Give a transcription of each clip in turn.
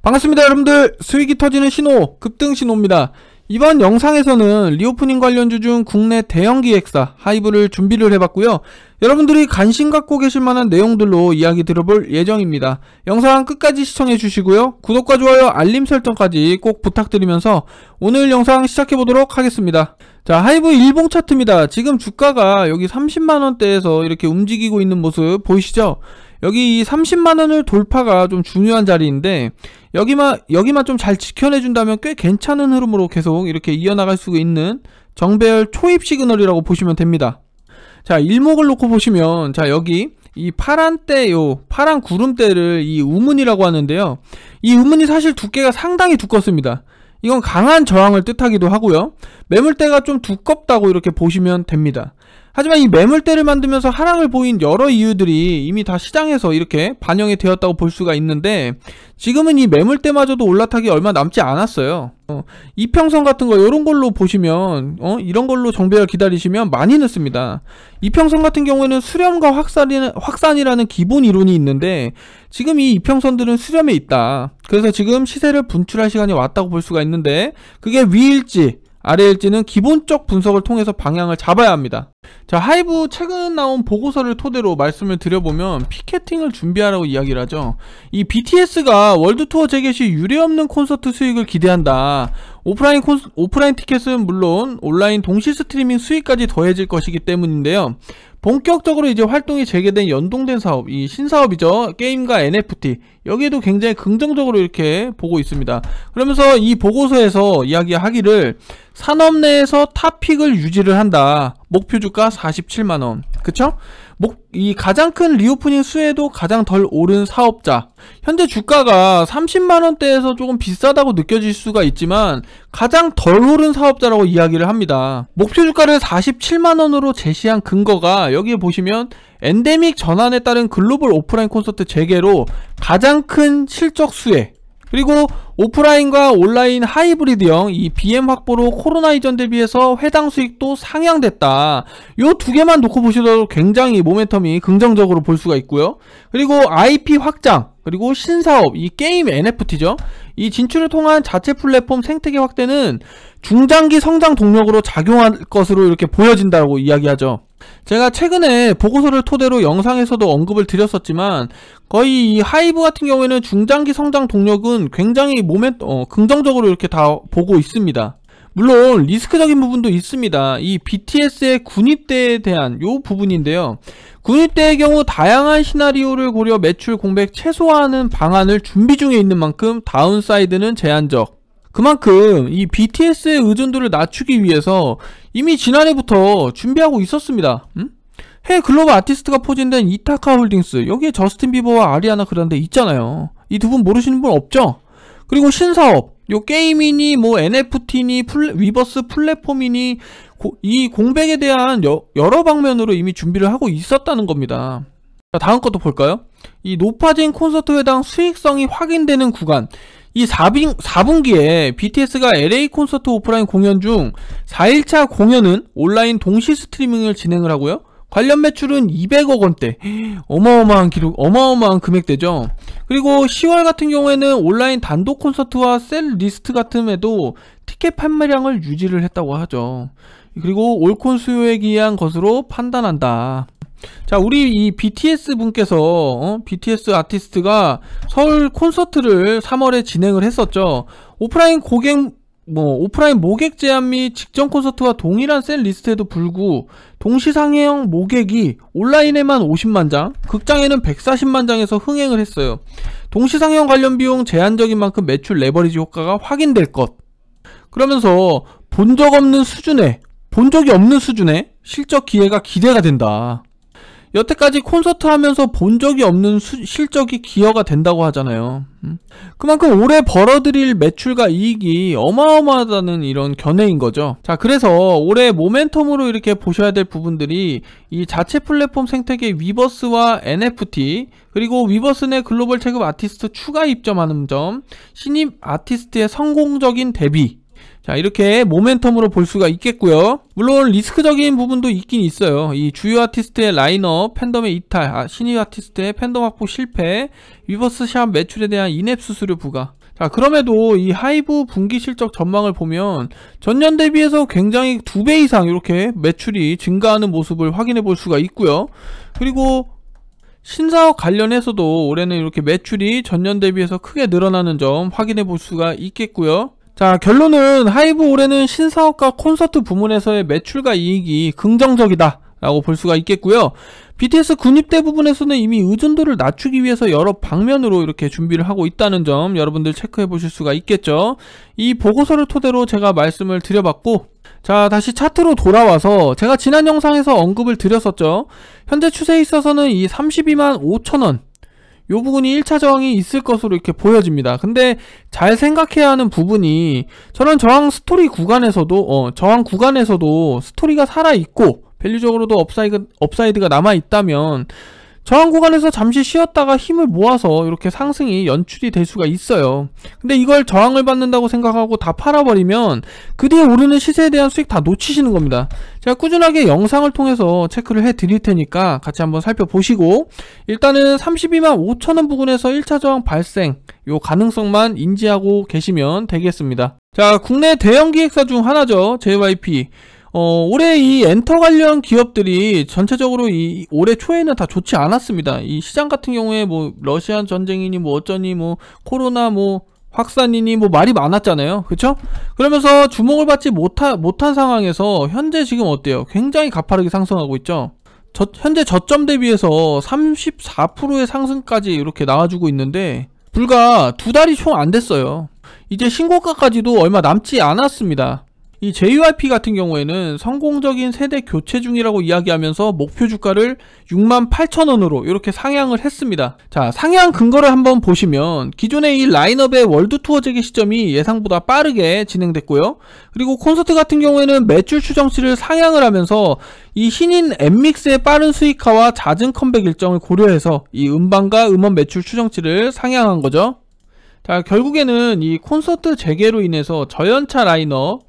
반갑습니다 여러분들. 수익이 터지는 신호, 급등 신호입니다. 이번 영상에서는 리오프닝 관련주 중 국내 대형 기획사 하이브를 준비를 해봤고요. 여러분들이 관심 갖고 계실 만한 내용들로 이야기 들어볼 예정입니다. 영상 끝까지 시청해 주시고요. 구독과 좋아요, 알림 설정까지 꼭 부탁드리면서 오늘 영상 시작해보도록 하겠습니다. 자, 하이브 일봉 차트입니다. 지금 주가가 여기 30만원대에서 이렇게 움직이고 있는 모습 보이시죠? 여기 이 30만원을 돌파가 좀 중요한 자리인데 여기만 좀 잘 지켜내준다면 꽤 괜찮은 흐름으로 계속 이렇게 이어나갈 수 있는 정배열 초입 시그널이라고 보시면 됩니다. 자, 일목을 놓고 보시면, 자, 여기 이 파란 구름대를 이 우문이라고 하는데요. 이 우문이 사실 두께가 상당히 두껍습니다. 이건 강한 저항을 뜻하기도 하고요. 매물대가 좀 두껍다고 이렇게 보시면 됩니다. 하지만 이 매물대를 만들면서 하락을 보인 여러 이유들이 이미 다 시장에서 이렇게 반영이 되었다고 볼 수가 있는데, 지금은 이 매물대마저도 올라타기 얼마 남지 않았어요. 이평선 같은 거 이런 걸로 보시면 이런 걸로 정배열 기다리시면 많이 늦습니다. 이평선 같은 경우에는 수렴과 확산이라는 기본 이론이 있는데, 지금 이 이평선들은 수렴에 있다. 그래서 지금 시세를 분출할 시간이 왔다고 볼 수가 있는데, 그게 위일지 아래일지는 기본적 분석을 통해서 방향을 잡아야 합니다. 자, 하이브 최근 나온 보고서를 토대로 말씀을 드려보면 피켓팅을 준비하라고 이야기를 하죠. 이 BTS가 월드투어 재개 시 유례없는 콘서트 수익을 기대한다. 오프라인 티켓은 물론 온라인 동시 스트리밍 수익까지 더해질 것이기 때문인데요. 본격적으로 이제 활동이 재개된 연동된 사업, 이 신사업이죠. 게임과 NFT, 여기에도 굉장히 긍정적으로 이렇게 보고 있습니다. 그러면서 이 보고서에서 이야기하기를 산업 내에서 탑픽을 유지를 한다. 목표 주가 47만원. 그쵸? 이 가장 큰 리오프닝 수에도 가장 덜 오른 사업자. 현재 주가가 30만원대에서 조금 비싸다고 느껴질 수가 있지만 가장 덜 오른 사업자라고 이야기를 합니다. 목표 주가를 47만원으로 제시한 근거가 여기에 보시면 엔데믹 전환에 따른 글로벌 오프라인 콘서트 재개로 가장 큰 실적 수혜, 그리고 오프라인과 온라인 하이브리드형 이 BM 확보로 코로나 이전 대비해서 회당 수익도 상향됐다. 요 두 개만 놓고 보시더라도 굉장히 모멘텀이 긍정적으로 볼 수가 있고요. 그리고 IP 확장, 그리고 신사업, 이 게임 NFT죠. 이 진출을 통한 자체 플랫폼 생태계 확대는 중장기 성장 동력으로 작용할 것으로 이렇게 보여진다고 이야기하죠. 제가 최근에 보고서를 토대로 영상에서도 언급을 드렸었지만, 거의 이 하이브 같은 경우에는 중장기 성장 동력은 굉장히 긍정적으로 이렇게 다 보고 있습니다. 물론 리스크적인 부분도 있습니다. 이 BTS의 군입대에 대한 요 부분인데요. 군입대의 경우 다양한 시나리오를 고려 매출 공백 최소화하는 방안을 준비 중에 있는 만큼 다운사이드는 제한적. 그만큼 이 BTS의 의존도를 낮추기 위해서 이미 지난해부터 준비하고 있었습니다. 해외 글로벌 아티스트가 포진된 이타카 홀딩스, 여기에 저스틴 비버와 아리아나 그란데 있잖아요. 이 두 분 모르시는 분 없죠? 그리고 신사업, 요 게임이니 뭐 NFT니 위버스 플랫폼이니 이 공백에 대한 여러 방면으로 이미 준비를 하고 있었다는 겁니다. 자, 다음 것도 볼까요? 이 높아진 콘서트 회당 수익성이 확인되는 구간, 이 4분기에 BTS가 LA 콘서트 오프라인 공연 중 4일차 공연은 온라인 동시 스트리밍을 진행을 하고요. 관련 매출은 200억 원대. 어마어마한 금액대죠. 그리고 10월 같은 경우에는 온라인 단독 콘서트와 셀 리스트 같음에도 티켓 판매량을 유지를 했다고 하죠. 그리고 올콘 수요에 기여한 것으로 판단한다. 자, 우리 이 BTS 분께서 BTS 아티스트가 서울 콘서트를 3월에 진행을 했었죠. 오프라인 모객 제한 및 직전 콘서트와 동일한 셀 리스트에도 불구 동시 상영 모객이 온라인에만 50만장, 극장에는 140만장에서 흥행을 했어요. 동시 상영 관련 비용 제한적인 만큼 매출 레버리지 효과가 확인될 것. 그러면서 본 적이 없는 수준의 실적 기회가 기대가 된다. 여태까지 콘서트 하면서 본 적이 없는 실적이 기여가 된다고 하잖아요. 그만큼 올해 벌어들일 매출과 이익이 어마어마하다는 이런 견해인 거죠. 자, 그래서 올해 모멘텀으로 이렇게 보셔야 될 부분들이 이 자체 플랫폼 생태계 위버스와 NFT, 그리고 위버스 내 글로벌 체급 아티스트 추가 입점하는 점, 신입 아티스트의 성공적인 데뷔, 자, 이렇게 모멘텀으로 볼 수가 있겠고요. 물론 리스크적인 부분도 있긴 있어요. 이 주요 아티스트의 라인업, 팬덤의 이탈, 신입 아티스트의 팬덤 확보 실패, 위버스샵 매출에 대한 인앱 수수료 부과. 자, 그럼에도 이 하이브 분기 실적 전망을 보면 전년 대비해서 굉장히 2배 이상 이렇게 매출이 증가하는 모습을 확인해 볼 수가 있고요. 그리고 신사업 관련해서도 올해는 이렇게 매출이 전년 대비해서 크게 늘어나는 점 확인해 볼 수가 있겠고요. 자, 결론은 하이브 올해는 신사업과 콘서트 부문에서의 매출과 이익이 긍정적이다 라고 볼 수가 있겠고요. BTS 군입대 부분에서는 이미 의존도를 낮추기 위해서 여러 방면으로 이렇게 준비를 하고 있다는 점 여러분들 체크해 보실 수가 있겠죠. 이 보고서를 토대로 제가 말씀을 드려봤고, 자, 다시 차트로 돌아와서 제가 지난 영상에서 언급을 드렸었죠. 현재 추세에 있어서는 이 32만 5천원 요 부분이 1차 저항이 있을 것으로 이렇게 보여집니다. 근데 잘 생각해야 하는 부분이, 저는 저항 구간에서도 스토리가 살아있고 밸류적으로도 업사이드가 남아있다면 저항 구간에서 잠시 쉬었다가 힘을 모아서 이렇게 상승이 연출이 될 수가 있어요. 근데 이걸 저항을 받는다고 생각하고 다 팔아버리면 그 뒤에 오르는 시세에 대한 수익 다 놓치시는 겁니다. 제가 꾸준하게 영상을 통해서 체크를 해 드릴 테니까 같이 한번 살펴보시고, 일단은 32만 5천원 부근에서 1차 저항 발생 요 가능성만 인지하고 계시면 되겠습니다. 자, 국내 대형 기획사 중 하나죠, JYP. 올해 이 엔터 관련 기업들이 전체적으로 이 올해 초에는 다 좋지 않았습니다. 이 시장 같은 경우에 뭐 러시아 전쟁이니 뭐 어쩌니 뭐 코로나 뭐 확산이니 뭐 말이 많았잖아요. 그쵸? 그러면서 주목을 받지 못한 상황에서 현재 지금 어때요? 굉장히 가파르게 상승하고 있죠. 현재 저점 대비해서 34%의 상승까지 이렇게 나와주고 있는데 불과 2달이 총 안 됐어요. 이제 신고가까지도 얼마 남지 않았습니다. 이 JYP 같은 경우에는 성공적인 세대 교체 중이라고 이야기하면서 목표 주가를 68,000원으로 이렇게 상향을 했습니다. 자, 상향 근거를 한번 보시면 기존의 이 라인업의 월드 투어 재개 시점이 예상보다 빠르게 진행됐고요. 그리고 콘서트 같은 경우에는 매출 추정치를 상향을 하면서 이 신인 엠믹스의 빠른 수익화와 잦은 컴백 일정을 고려해서 이 음반과 음원 매출 추정치를 상향한 거죠. 자, 결국에는 이 콘서트 재개로 인해서 저연차 라인업,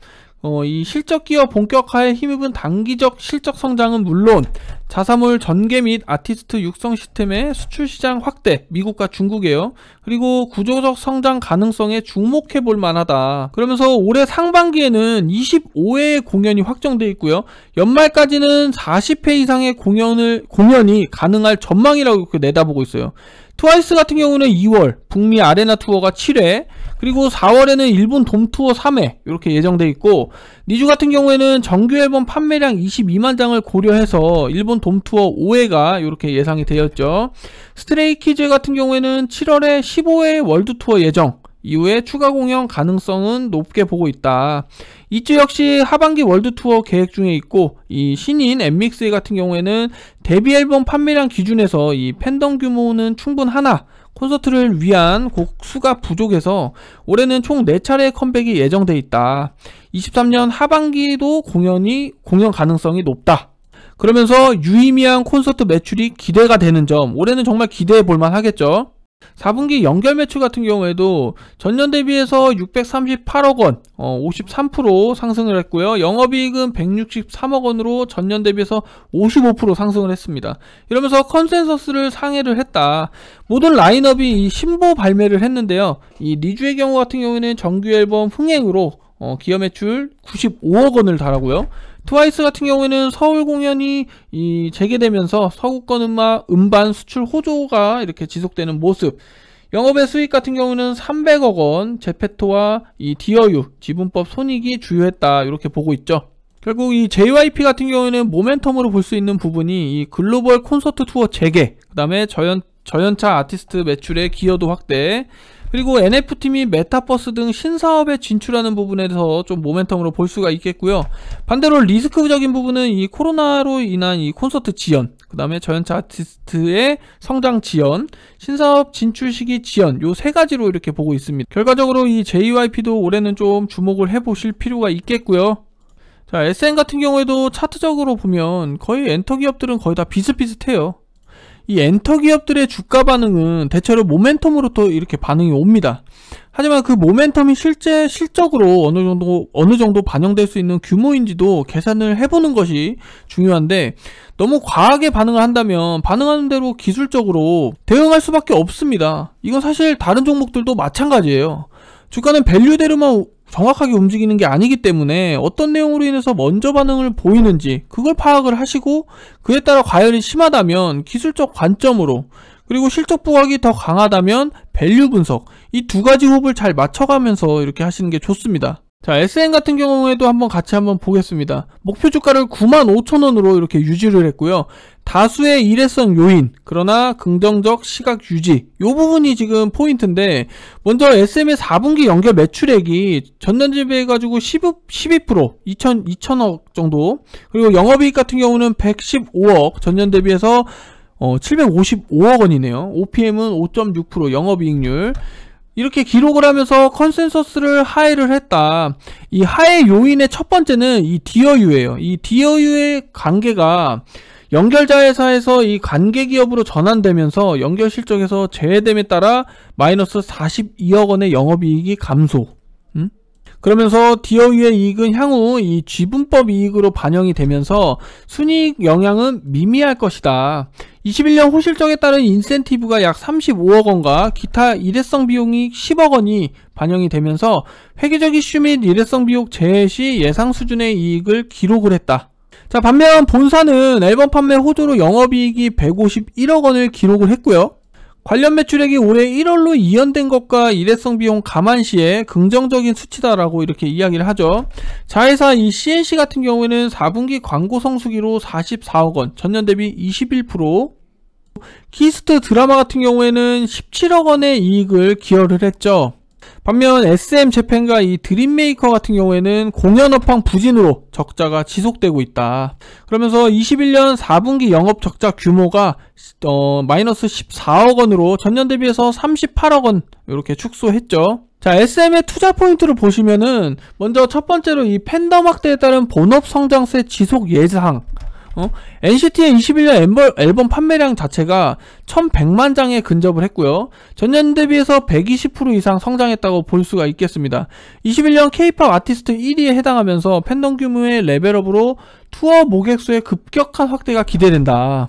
이 실적 기업 본격화에 힘입은 단기적 실적 성장은 물론 자사몰 전개 및 아티스트 육성 시스템의 수출 시장 확대, 미국과 중국에요. 그리고 구조적 성장 가능성에 주목해 볼 만하다. 그러면서 올해 상반기에는 25회의 공연이 확정돼 있고요. 연말까지는 40회 이상의 공연이 가능할 전망이라고 이렇게 내다보고 있어요. 트와이스 같은 경우는 2월 북미 아레나 투어가 7회, 그리고 4월에는 일본 돔 투어 3회 이렇게 예정돼 있고, 니쥬 같은 경우에는 정규 앨범 판매량 22만 장을 고려해서 일본 돔 투어 5회가 이렇게 예상이 되었죠. 스트레이키즈 같은 경우에는 7월에 15회 월드 투어 예정, 이후에 추가 공연 가능성은 높게 보고 있다. 이츠 역시 하반기 월드 투어 계획 중에 있고, 이 신인 엠믹스 같은 경우에는 데뷔 앨범 판매량 기준에서 이 팬덤 규모는 충분하나 콘서트를 위한 곡 수가 부족해서 올해는 총 4차례의 컴백이 예정돼 있다. 23년 하반기도 공연 가능성이 높다. 그러면서 유의미한 콘서트 매출이 기대가 되는 점, 올해는 정말 기대해 볼만 하겠죠. 4분기 연결 매출 같은 경우에도 전년 대비해서 638억원 53% 상승을 했고요. 영업이익은 163억원으로 전년 대비해서 55% 상승을 했습니다. 이러면서 컨센서스를 상회를 했다. 모든 라인업이 이 신보 발매를 했는데요. 이 니쥬의 경우 같은 경우에는 정규 앨범 흥행으로 기업 매출 95억원을 달하고요. 트와이스 같은 경우에는 서울 공연이 재개되면서 서구권 음반 수출 호조가 이렇게 지속되는 모습, 영업의 수익 같은 경우는 300억원, 제페토와 이 디어유, 지분법 손익이 주요했다 이렇게 보고 있죠. 결국 이 JYP 같은 경우에는 모멘텀으로 볼 수 있는 부분이 이 글로벌 콘서트 투어 재개, 그 다음에 저연차 아티스트 매출의 기여도 확대, 그리고 NFT 및 메타버스 등 신사업에 진출하는 부분에서 좀 모멘텀으로 볼 수가 있겠고요. 반대로 리스크적인 부분은 이 코로나로 인한 이 콘서트 지연, 그 다음에 저연차 아티스트의 성장 지연, 신사업 진출 시기 지연, 요 3가지로 이렇게 보고 있습니다. 결과적으로 이 JYP도 올해는 좀 주목을 해보실 필요가 있겠고요. 자, SN 같은 경우에도 차트적으로 보면 거의 엔터 기업들은 거의 다 비슷비슷해요. 이 엔터 기업들의 주가 반응은 대체로 모멘텀으로 또 이렇게 반응이 옵니다. 하지만 그 모멘텀이 실제 실적으로 어느 정도 반영될 수 있는 규모인지도 계산을 해보는 것이 중요한데, 너무 과하게 반응을 한다면 반응하는 대로 기술적으로 대응할 수밖에 없습니다. 이건 사실 다른 종목들도 마찬가지예요. 주가는 밸류대로만 정확하게 움직이는 게 아니기 때문에 어떤 내용으로 인해서 먼저 반응을 보이는지 그걸 파악을 하시고, 그에 따라 과열이 심하다면 기술적 관점으로, 그리고 실적 부각이 더 강하다면 밸류 분석, 이 두 가지 호흡을 잘 맞춰가면서 이렇게 하시는 게 좋습니다. 자, SM 같은 경우에도 같이 한번 보겠습니다. 목표 주가를 95,000원으로 이렇게 유지를 했고요. 다수의 일회성 요인, 그러나 긍정적 시각 유지, 이 부분이 지금 포인트인데, 먼저 SM의 4분기 연결 매출액이 전년 대비해가지고 12%, 2,000억 정도, 그리고 영업이익 같은 경우는 115억, 전년 대비해서 755억 원이네요. OPM은 5.6%, 영업이익률. 이렇게 기록을 하면서 컨센서스를 하회를 했다. 이 하회 요인의 첫 번째는 이 DOU예요. 이 DOU의 관계가 연결자회사에서 이 관계 기업으로 전환되면서 연결 실적에서 제외됨에 따라 마이너스 42억 원의 영업이익이 감소. 그러면서 DOU의 이익은 향후 이 쥐분법 이익으로 반영이 되면서 순이익 영향은 미미할 것이다. 21년 호실적에 따른 인센티브가 약 35억 원과 기타 일회성 비용이 10억 원이 반영이 되면서 회계적 이슈 및 일회성 비용 제외 시 예상 수준의 이익을 기록을 했다. 자, 반면 본사는 앨범 판매 호조로 영업이익이 151억 원을 기록을 했고요. 관련 매출액이 올해 1월로 이연된 것과 일회성 비용 감안 시에 긍정적인 수치다라고 이렇게 이야기를 하죠. 자회사 이 CNC 같은 경우에는 4분기 광고 성수기로 44억 원, 전년 대비 21%, 키스트 드라마 같은 경우에는 17억 원의 이익을 기여를 했죠. 반면 SM 재팬과 이 드림메이커 같은 경우에는 공연 업황 부진으로 적자가 지속되고 있다. 그러면서 21년 4분기 영업 적자 규모가 마이너스 14억 원으로 전년 대비해서 38억 원 이렇게 축소했죠. 자, SM의 투자 포인트를 보시면은 먼저 첫 번째로 이 팬덤 확대에 따른 본업 성장세 지속 예상. NCT의 21년 앨범 판매량 자체가 1100만 장에 근접을 했고요. 전년 대비해서 120% 이상 성장했다고 볼 수가 있겠습니다. 21년 K-POP 아티스트 1위에 해당하면서 팬덤 규모의 레벨업으로 투어 모객수의 급격한 확대가 기대된다.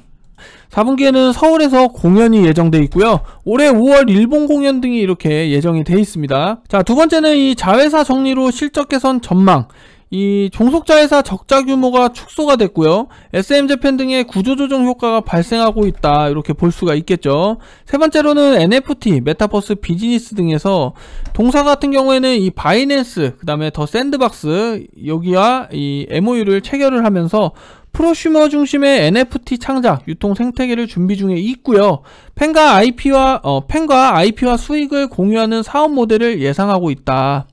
4분기에는 서울에서 공연이 예정되어 있고요. 올해 5월 일본 공연 등이 이렇게 예정이 되어 있습니다. 자, 두 번째는 이 자회사 정리로 실적 개선 전망. 이 종속자회사 적자 규모가 축소가 됐고요. SM재팬 등의 구조조정 효과가 발생하고 있다, 이렇게 볼 수가 있겠죠. 세 번째로는 NFT, 메타버스 비즈니스 등에서 동사 같은 경우에는 이 바이낸스, 그 다음에 더 샌드박스, 여기와 이 MOU를 체결을 하면서 프로슈머 중심의 NFT 창작, 유통 생태계를 준비 중에 있고요. 팬과 IP와 수익을 공유하는 사업 모델을 예상하고 있다.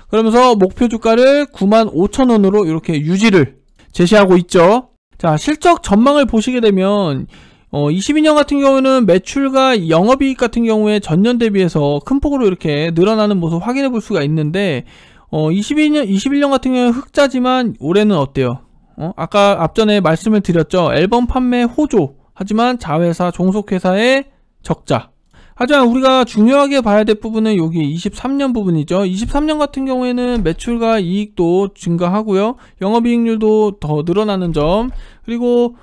그러면서 목표 주가를 95,000원으로 이렇게 유지를 제시하고 있죠. 자, 실적 전망을 보시게 되면 22년 같은 경우는 매출과 영업이익 같은 경우에 전년 대비해서 큰 폭으로 이렇게 늘어나는 모습 확인해 볼 수가 있는데 21년 같은 경우는 흑자지만 올해는 어때요? 아까 앞전에 말씀을 드렸죠. 앨범 판매 호조, 하지만 자회사 종속회사의 적자. 하지만 우리가 중요하게 봐야 될 부분은 여기 23년 부분이죠. 23년 같은 경우에는 매출과 이익도 증가하고요. 영업이익률도 더 늘어나는 점, 그리고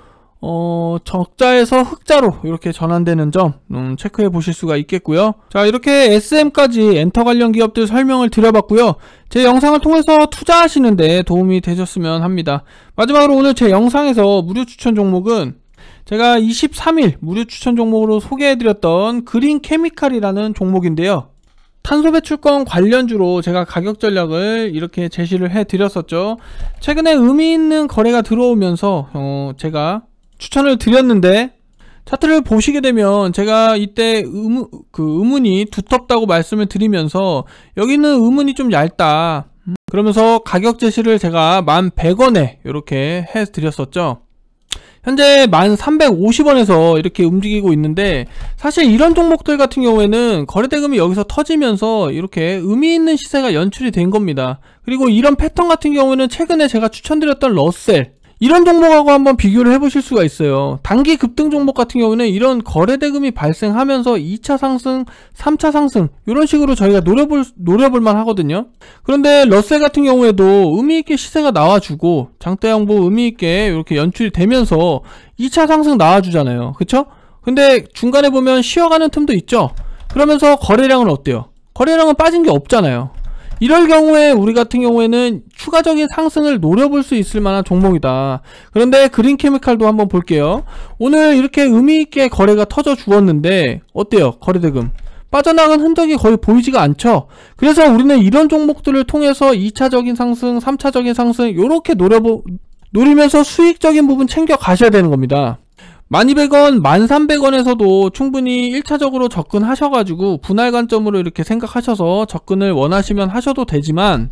적자에서 흑자로 이렇게 전환되는 점 체크해 보실 수가 있겠고요. 자, 이렇게 SM까지 엔터 관련 기업들 설명을 드려봤고요. 제 영상을 통해서 투자하시는데 도움이 되셨으면 합니다. 마지막으로 오늘 제 영상에서 무료 추천 종목은 제가 23일 무료 추천 종목으로 소개해드렸던 그린 케미칼이라는 종목인데요. 탄소 배출권 관련주로 제가 가격 전략을 이렇게 제시를 해드렸었죠. 최근에 의미 있는 거래가 들어오면서 제가 추천을 드렸는데, 차트를 보시게 되면 제가 이때 의문이 두텁다고 말씀을 드리면서 여기는 의문이 좀 얇다, 그러면서 가격 제시를 제가 11,100원에 이렇게 해드렸었죠. 현재 1350원에서 이렇게 움직이고 있는데, 사실 이런 종목들 같은 경우에는 거래대금이 여기서 터지면서 이렇게 의미 있는 시세가 연출이 된 겁니다. 그리고 이런 패턴 같은 경우에는 최근에 제가 추천드렸던 러셀, 이런 종목하고 한번 비교를 해보실 수가 있어요. 단기 급등 종목 같은 경우는 이런 거래대금이 발생하면서 2차 상승, 3차 상승 이런 식으로 저희가 노려볼만 하거든요. 그런데 러셀 같은 경우에도 의미있게 시세가 나와주고 장대양보 의미있게 이렇게 연출이 되면서 2차 상승 나와주잖아요. 그쵸? 근데 중간에 보면 쉬어가는 틈도 있죠. 그러면서 거래량은 어때요? 거래량은 빠진 게 없잖아요. 이럴 경우에 우리 같은 경우에는 추가적인 상승을 노려볼 수 있을 만한 종목이다. 그런데 그린케미칼도 한번 볼게요. 오늘 이렇게 의미있게 거래가 터져 주었는데 어때요? 거래대금 빠져나간 흔적이 거의 보이지가 않죠. 그래서 우리는 이런 종목들을 통해서 2차적인 상승, 3차적인 상승 이렇게 노리면서 수익적인 부분 챙겨 가셔야 되는 겁니다. 1200원, 1300원에서도 충분히 1차적으로 접근하셔가지고 분할 관점으로 이렇게 생각하셔서 접근을 원하시면 하셔도 되지만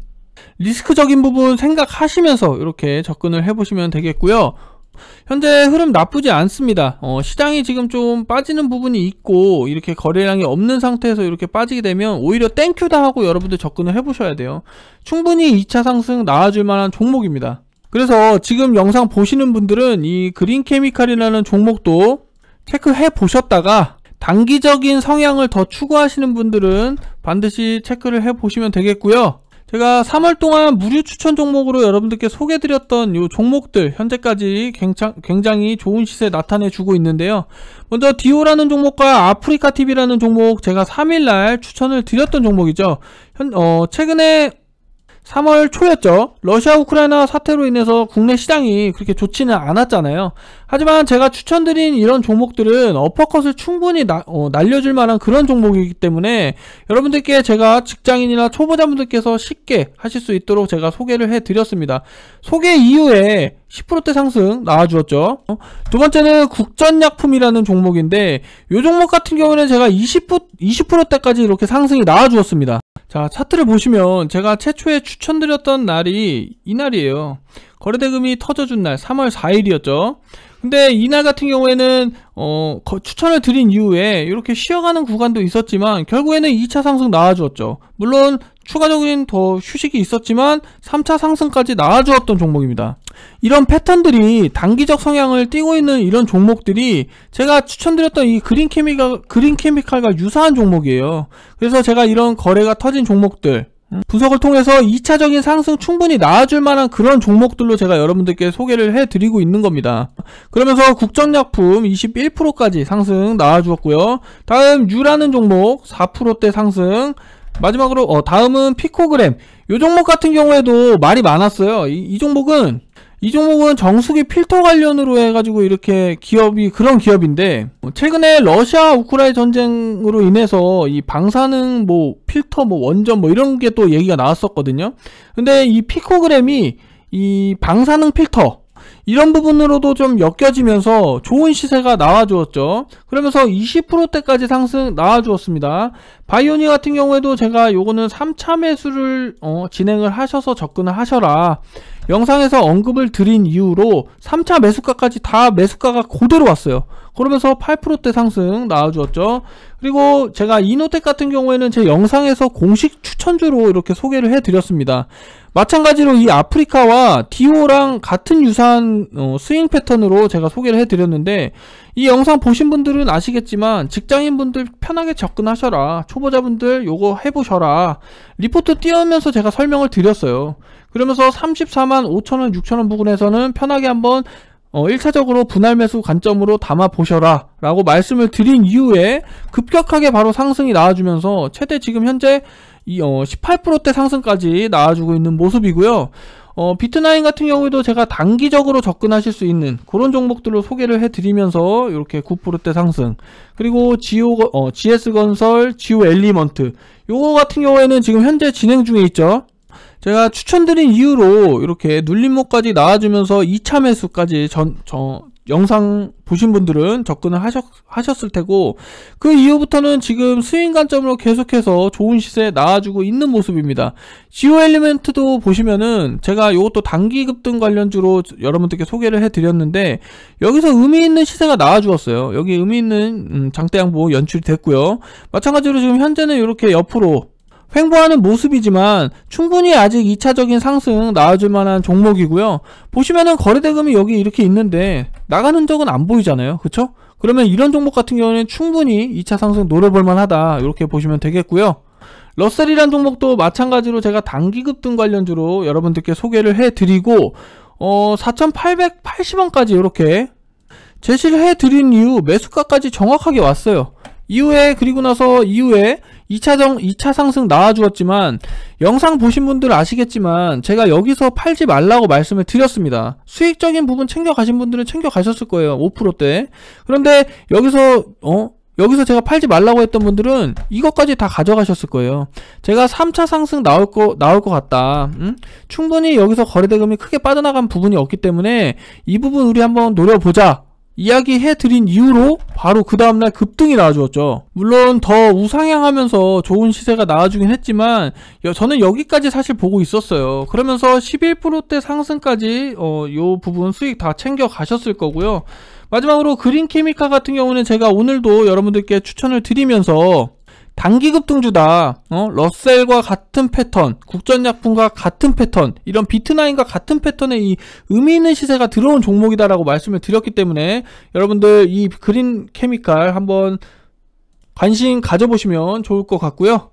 리스크적인 부분 생각하시면서 이렇게 접근을 해보시면 되겠고요. 현재 흐름 나쁘지 않습니다. 시장이 지금 좀 빠지는 부분이 있고 이렇게 거래량이 없는 상태에서 이렇게 빠지게 되면 오히려 땡큐다 하고 여러분들 접근을 해보셔야 돼요. 충분히 2차 상승 나와줄 만한 종목입니다. 그래서 지금 영상 보시는 분들은 이 그린케미칼이라는 종목도 체크해 보셨다가 단기적인 성향을 더 추구하시는 분들은 반드시 체크를 해 보시면 되겠고요. 제가 3월 동안 무료 추천 종목으로 여러분들께 소개해드렸던 이 종목들 현재까지 굉장히 좋은 시세 나타내 주고 있는데요. 먼저 디오라는 종목과 아프리카TV라는 종목 제가 3일날 추천을 드렸던 종목이죠. 최근에 3월 초였죠. 러시아 우크라이나 사태로 인해서 국내 시장이 그렇게 좋지는 않았잖아요. 하지만 제가 추천드린 이런 종목들은 어퍼컷을 충분히 날려줄 만한 그런 종목이기 때문에 여러분들께 제가 직장인이나 초보자분들께서 쉽게 하실 수 있도록 제가 소개를 해드렸습니다. 소개 이후에 10%대 상승 나와주었죠. 두 번째는 국전약품이라는 종목인데 이 종목 같은 경우는 제가 20%대까지 이렇게 상승이 나와주었습니다. 자, 차트를 보시면 제가 최초에 추천드렸던 날이 이날이에요. 거래대금이 터져준 날 3월 4일이었죠. 근데 이날 같은 경우에는 추천을 드린 이후에 이렇게 쉬어가는 구간도 있었지만 결국에는 2차 상승 나와주었죠. 물론 추가적인 더 휴식이 있었지만 3차 상승까지 나와주었던 종목입니다. 이런 패턴들이 단기적 성향을 띠고 있는 이런 종목들이 제가 추천드렸던 이 그린케미칼과 유사한 종목이에요. 그래서 제가 이런 거래가 터진 종목들 분석을 통해서 2차적인 상승 충분히 나와줄 만한 그런 종목들로 제가 여러분들께 소개를 해드리고 있는 겁니다. 그러면서 국전약품 21%까지 상승 나와주었고요. 다음 유라는 종목 4%대 상승. 마지막으로 다음은 피코그램. 이 종목 같은 경우에도 말이 많았어요. 이 종목은 정수기 필터 관련으로 해가지고 이렇게 그런 기업인데 최근에 러시아 우크라이나 전쟁으로 인해서 이 방사능 필터 원전 이런 게 또 얘기가 나왔었거든요. 근데 이 피코그램이 이 방사능 필터 이런 부분으로도 좀 엮여지면서 좋은 시세가 나와주었죠. 그러면서 20%대까지 상승 나와주었습니다. 바이오니 같은 경우에도 제가 요거는 3차 매수를 진행을 하셔서 접근을 하셔라 영상에서 언급을 드린 이후로 3차 매수가까지 다 매수가가 그대로 왔어요. 그러면서 8%대 상승 나와주었죠. 그리고 제가 이노텍 같은 경우에는 제 영상에서 공식 추천주로 이렇게 소개를 해드렸습니다. 마찬가지로 이 아프리카와 디오랑 같은 유사한 스윙 패턴으로 제가 소개를 해드렸는데 이 영상 보신 분들은 아시겠지만 직장인분들 편하게 접근하셔라, 초보자분들 요거 해보셔라 리포트 띄우면서 제가 설명을 드렸어요. 그러면서 34만 5천원 6천원 부근에서는 편하게 한번 1차적으로 분할 매수 관점으로 담아 보셔라 라고 말씀을 드린 이후에 급격하게 바로 상승이 나와주면서 최대 지금 현재 18%대 상승까지 나와주고 있는 모습이고요. 비트나인 같은 경우에도 제가 단기적으로 접근하실 수 있는 그런 종목들로 소개를 해드리면서 이렇게 9%대 상승, 그리고 GS건설, 지오엘리먼트 요거 같은 경우에는 지금 현재 진행 중에 있죠. 제가 추천드린 이후로 이렇게 눌림목까지 나와주면서 2차 매수까지 영상 보신 분들은 접근을 하셨을 테고, 그 이후부터는 지금 스윙 관점으로 계속해서 좋은 시세 나와주고 있는 모습입니다. 지오엘리먼트도 보시면은 제가 이것도 단기 급등 관련주로 여러분들께 소개를 해드렸는데 여기서 의미 있는 시세가 나와주었어요. 여기 의미 있는 장대 양보 연출이 됐고요. 마찬가지로 지금 현재는 이렇게 옆으로 횡보하는 모습이지만 충분히 아직 2차적인 상승 나와줄 만한 종목이고요. 보시면은 거래대금이 여기 이렇게 있는데 나가는 적은 안 보이잖아요. 그쵸? 그러면 이런 종목 같은 경우는 충분히 2차 상승 노려볼 만하다, 이렇게 보시면 되겠고요. 러셀이란 종목도 마찬가지로 제가 단기급등 관련주로 여러분들께 소개를 해드리고 4,880원까지 이렇게 제시를 해드린 이후 매수가까지 정확하게 왔어요. 이후에 그리고 나서 이후에 2차 상승 나와주었지만 영상 보신 분들 아시겠지만 제가 여기서 팔지 말라고 말씀을 드렸습니다. 수익적인 부분 챙겨가신 분들은 챙겨가셨을 거예요. 5%대. 그런데 여기서 제가 팔지 말라고 했던 분들은 이것까지 다 가져가셨을 거예요. 제가 3차 상승 나올 것 같다. 충분히 여기서 거래대금이 크게 빠져나간 부분이 없기 때문에 이 부분 우리 한번 노려보자 이야기해드린 이후로 바로 그 다음날 급등이 나와주었죠. 물론 더 우상향하면서 좋은 시세가 나와주긴 했지만 저는 여기까지 사실 보고 있었어요. 그러면서 11%대 상승까지 요 부분 수익 다 챙겨 가셨을 거고요. 마지막으로 그린케미카 같은 경우는 제가 오늘도 여러분들께 추천을 드리면서 단기급등주다, 러셀과 같은 패턴, 국전약품과 같은 패턴, 이런 비트나인과 같은 패턴의 이 의미있는 시세가 들어온 종목이다라고 말씀을 드렸기 때문에 여러분들 이 그린케미칼 한번 관심 가져보시면 좋을 것 같고요.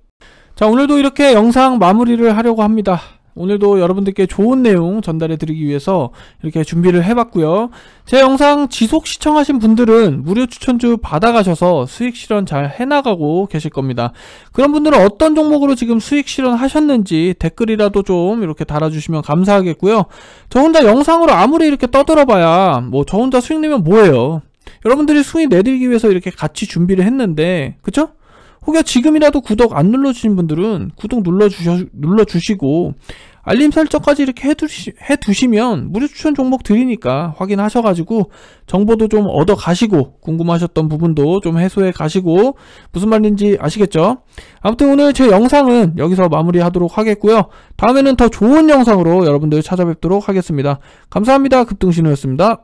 자, 오늘도 이렇게 영상 마무리를 하려고 합니다. 오늘도 여러분들께 좋은 내용 전달해 드리기 위해서 이렇게 준비를 해봤고요. 제 영상 지속 시청하신 분들은 무료 추천주 받아가셔서 수익 실현 잘 해나가고 계실 겁니다. 그런 분들은 어떤 종목으로 지금 수익 실현 하셨는지 댓글이라도 좀 이렇게 달아주시면 감사하겠고요. 저 혼자 영상으로 아무리 이렇게 떠들어봐야 저 혼자 수익 내면 뭐예요. 여러분들이 수익 내드리기 위해서 이렇게 같이 준비를 했는데, 그쵸? 혹여 지금이라도 구독 안 눌러주신 분들은 구독 눌러주시고 알림 설정까지 이렇게 해두시면 무료 추천 종목 드리니까 확인하셔가지고 정보도 좀 얻어 가시고 궁금하셨던 부분도 좀 해소해 가시고, 무슨 말인지 아시겠죠? 아무튼 오늘 제 영상은 여기서 마무리하도록 하겠고요. 다음에는 더 좋은 영상으로 여러분들 찾아뵙도록 하겠습니다. 감사합니다. 급등신호였습니다.